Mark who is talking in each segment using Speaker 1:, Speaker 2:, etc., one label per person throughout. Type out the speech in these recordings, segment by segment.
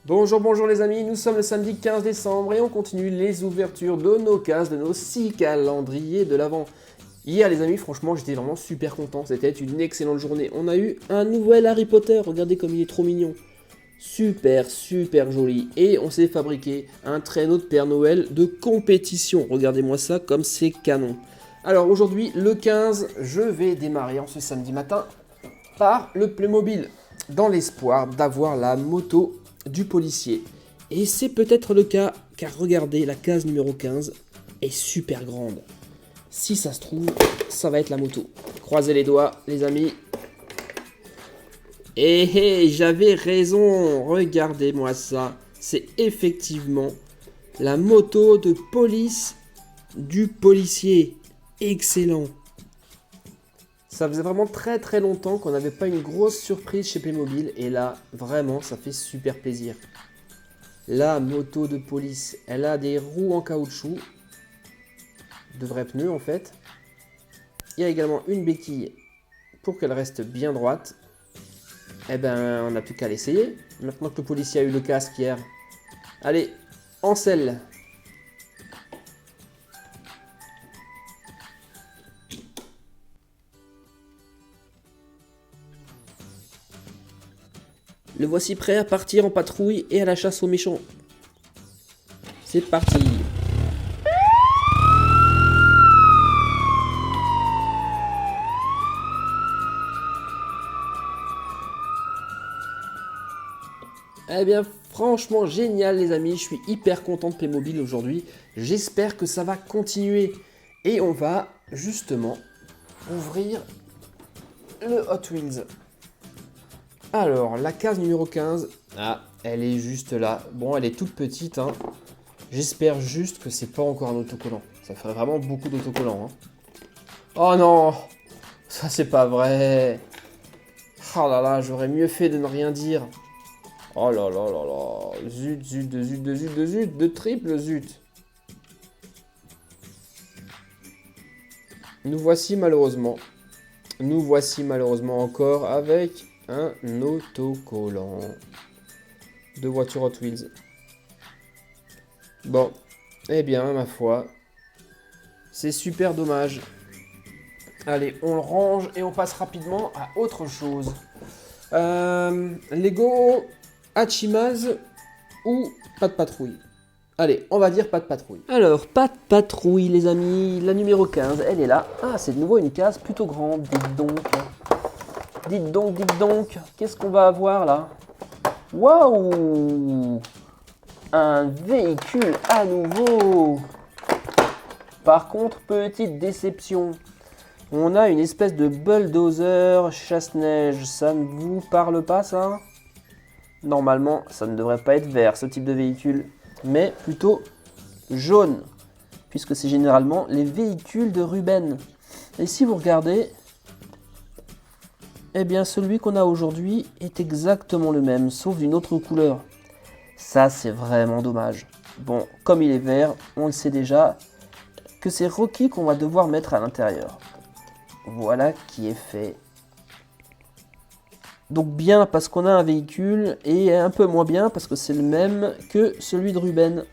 Speaker 1: Bonjour, bonjour les amis, nous sommes le samedi 15 décembre et on continue les ouvertures de nos cases, de nos 6 calendriers de l'Avent. Hier les amis, franchement j'étais vraiment super content, c'était une excellente journée. On a eu un nouvel Harry Potter, regardez comme il est trop mignon. Super, super joli. Et on s'est fabriqué un traîneau de Père Noël de compétition. Regardez-moi ça comme c'est canon. Alors aujourd'hui, le 15, je vais démarrer en ce samedi matin par le Playmobil, dans l'espoir d'avoir la moto du policier. Et c'est peut-être le cas, car regardez, la case numéro 15 est super grande. Si ça se trouve, ça va être la moto. Croisez les doigts, les amis. Eh, j'avais raison, regardez-moi ça. C'est effectivement la moto de police du policier. Excellent. Ça faisait vraiment très très longtemps qu'on n'avait pas une grosse surprise chez Playmobil. Et là, vraiment, ça fait super plaisir. La moto de police, elle a des roues en caoutchouc. De vrais pneus en fait. Il y a également une béquille pour qu'elle reste bien droite. Eh ben, on n'a plus qu'à l'essayer. Maintenant que le policier a eu le casque hier. Allez, en selle. Le voici prêt à partir en patrouille et à la chasse aux méchants. C'est parti. Eh bien, franchement, génial les amis. Je suis hyper content de Playmobil aujourd'hui. J'espère que ça va continuer. Et on va justement ouvrir le Hot Wheels. Alors, la case numéro 15. Ah, elle est juste là. Bon, elle est toute petite. Hein. J'espère juste que c'est pas encore un autocollant. Ça ferait vraiment beaucoup d'autocollants. Hein. Oh non! Ça, c'est pas vrai. Oh là là, j'aurais mieux fait de ne rien dire. Oh là là là là. Zut, zut, de zut, de zut, de zut, de triple zut. Nous voici malheureusement encore avec un autocollant de voiture Hot Wheels. Bon, eh bien, ma foi, c'est super dommage. Allez, on le range et on passe rapidement à autre chose. Lego, Hachimaz ou pas de patrouille? Allez, on va dire pas de patrouille. Alors, pas de patrouille, les amis. La numéro 15, elle est là. Ah, c'est de nouveau une case plutôt grande. Dites donc. Dites donc, dites donc. Qu'est-ce qu'on va avoir là? Waouh! Un véhicule à nouveau. Par contre, petite déception. On a une espèce de bulldozer chasse-neige. Ça ne vous parle pas, ça? Normalement, ça ne devrait pas être vert, ce type de véhicule, mais plutôt jaune, puisque c'est généralement les véhicules de Ruben. Et si vous regardez, eh bien celui qu'on a aujourd'hui est exactement le même, sauf d'une autre couleur. Ça, c'est vraiment dommage. Bon, comme il est vert, on le sait déjà que c'est Rocky qu'on va devoir mettre à l'intérieur. Voilà qui est fait. Donc bien parce qu'on a un véhicule et un peu moins bien parce que c'est le même que celui de Ruben.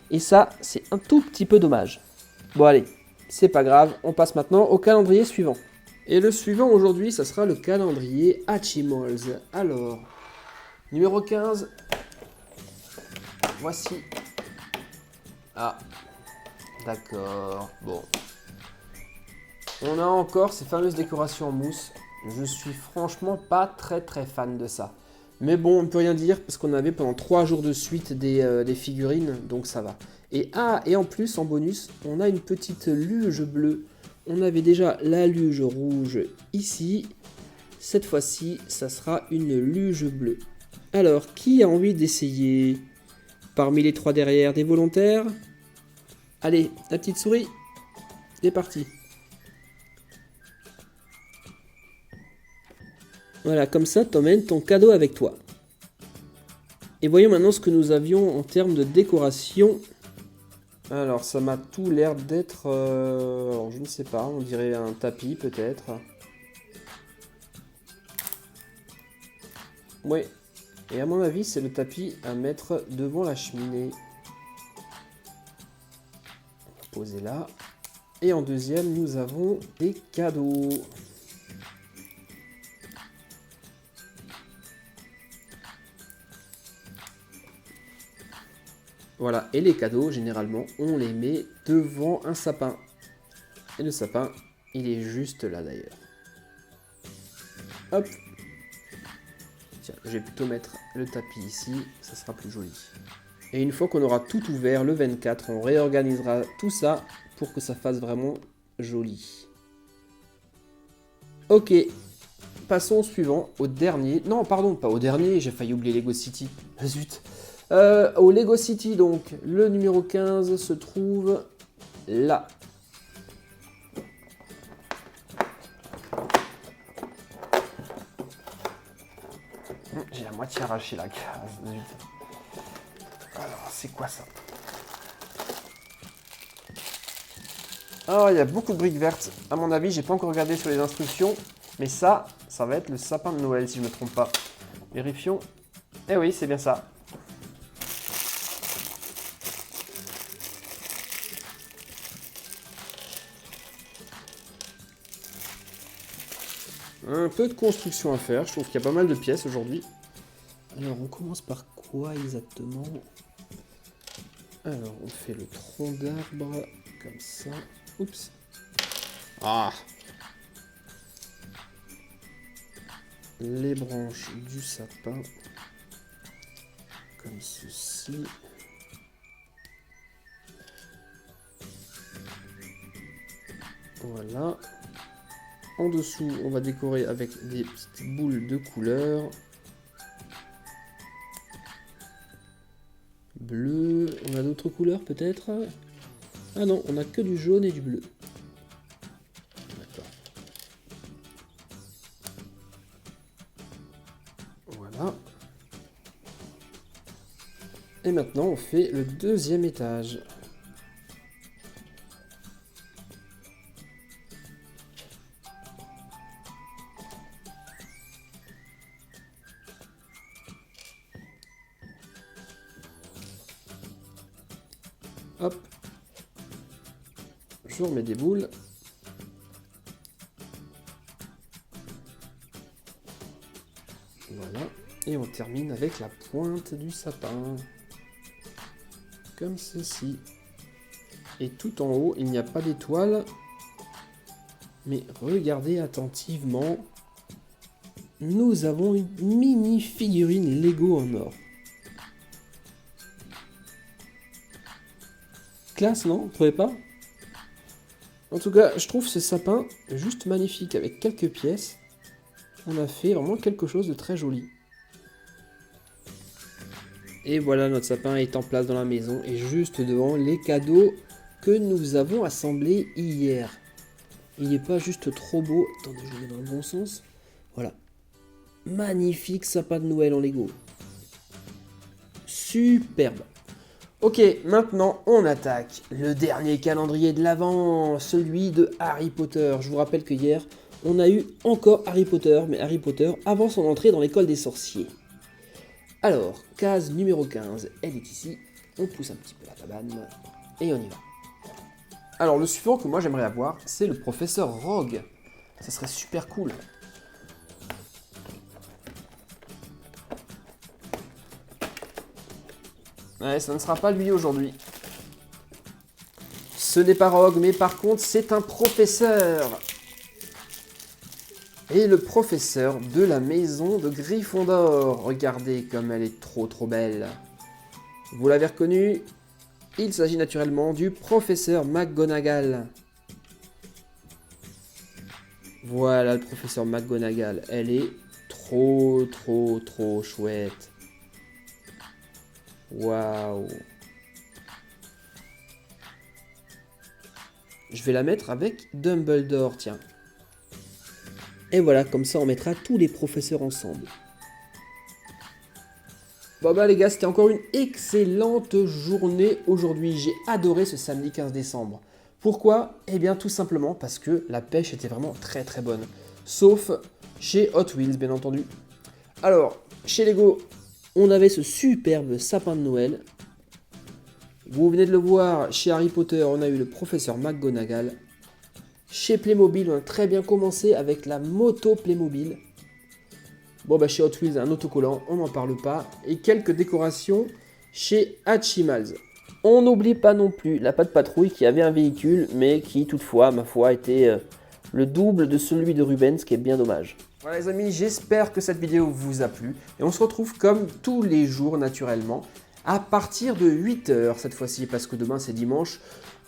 Speaker 1: Et ça, c'est un tout petit peu dommage. Bon allez, c'est pas grave, on passe maintenant au calendrier suivant. Et le suivant aujourd'hui, ça sera le calendrier Hatchimals. Alors, numéro 15, voici. Ah, d'accord, bon. On a encore ces fameuses décorations en mousse. Je suis franchement pas très fan de ça. Mais bon, on ne peut rien dire parce qu'on avait pendant 3 jours de suite des figurines, donc ça va. Et en plus, en bonus, on a une petite luge bleue. On avait déjà la luge rouge ici. Cette fois-ci, ça sera une luge bleue. Alors, qui a envie d'essayer? Parmi les 3 derrière, des volontaires? Allez, la petite souris, c'est parti. Voilà, comme ça, t'emmènes ton cadeau avec toi. Et voyons maintenant ce que nous avions en termes de décoration. Alors, ça m'a tout l'air d'être... alors, je ne sais pas, on dirait un tapis peut-être. Oui, Et à mon avis, c'est le tapis à mettre devant la cheminée. On va poser là. Et en deuxième, nous avons des cadeaux. Voilà, et les cadeaux, généralement, on les met devant un sapin. Et le sapin, il est juste là d'ailleurs. Hop. Tiens, je vais plutôt mettre le tapis ici, ça sera plus joli. Et une fois qu'on aura tout ouvert, le 24, on réorganisera tout ça pour que ça fasse vraiment joli. Ok, passons au suivant, au dernier. Non, pardon, pas au dernier, j'ai failli oublier Lego City. Zut. Au Lego City, donc, le numéro 15 se trouve là. J'ai la moitié arraché la case. Alors, c'est quoi ça? Oh, il y a beaucoup de briques vertes. À mon avis, j'ai pas encore regardé sur les instructions. Mais ça va être le sapin de Noël, si je me trompe pas. Vérifions. Eh oui, c'est bien ça. Un peu de construction à faire. Je trouve qu'il y a pas mal de pièces aujourd'hui. Alors, on commence par quoi exactement? Alors, on fait le tronc d'arbre comme ça. Oups. Ah! Les branches du sapin comme ceci. Voilà. En dessous, on va décorer avec des petites boules de couleur. Bleu. On a d'autres couleurs peut-être? Ah non, on a que du jaune et du bleu. D'accord. Voilà. Et maintenant, on fait le deuxième étage. Hop. Je remets des boules. Voilà. Et on termine avec la pointe du sapin. Comme ceci. Et tout en haut, il n'y a pas d'étoile. Mais regardez attentivement. Nous avons une mini figurine Lego en or. Classe, non? Vous trouvez pas? En tout cas, je trouve ce sapin juste magnifique avec quelques pièces. On a fait vraiment quelque chose de très joli. Et voilà, notre sapin est en place dans la maison et juste devant les cadeaux que nous avons assemblés hier. Il n'est pas juste trop beau. Attendez, je le mets dans le bon sens. Voilà. Magnifique sapin de Noël en Lego. Superbe. Ok, maintenant on attaque le dernier calendrier de l'Avent, celui de Harry Potter. Je vous rappelle que hier, on a eu encore Harry Potter, mais Harry Potter avant son entrée dans l'école des sorciers. Alors, case numéro 15, elle est ici. On pousse un petit peu la cabane et on y va. Alors, le suivant que moi j'aimerais avoir, c'est le professeur Rogue. Ça serait super cool. Ouais, ça ne sera pas lui aujourd'hui. Ce n'est pas Rogue, mais par contre, c'est un professeur. Et le professeur de la maison de Gryffondor. Regardez comme elle est trop belle. Vous l'avez reconnu? Il s'agit naturellement du professeur McGonagall. Voilà le professeur McGonagall. Elle est trop chouette. Waouh. Je vais la mettre avec Dumbledore, tiens. Et voilà, comme ça on mettra tous les professeurs ensemble. Bon bah les gars, c'était encore une excellente journée aujourd'hui. J'ai adoré ce samedi 15 décembre. Pourquoi? Eh bien tout simplement parce que la pêche était vraiment très bonne. Sauf chez Hot Wheels, bien entendu. Alors, chez Lego, on avait ce superbe sapin de Noël. Vous venez de le voir, chez Harry Potter, on a eu le professeur McGonagall. Chez Playmobil, on a très bien commencé avec la moto Playmobil. Bon, bah chez Hot Wheels, un autocollant, on n'en parle pas. Et quelques décorations chez Hatchimals. On n'oublie pas non plus la Patte Patrouille qui avait un véhicule, mais qui toutefois, ma foi, était le double de celui de Rubens, ce qui est bien dommage. Voilà les amis, j'espère que cette vidéo vous a plu. Et on se retrouve comme tous les jours naturellement, à partir de 8 h cette fois-ci, parce que demain c'est dimanche,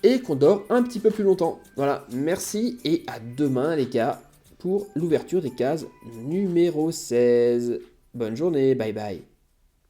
Speaker 1: et qu'on dort un petit peu plus longtemps. Voilà, merci et à demain les gars, pour l'ouverture des cases numéro 16. Bonne journée, bye bye.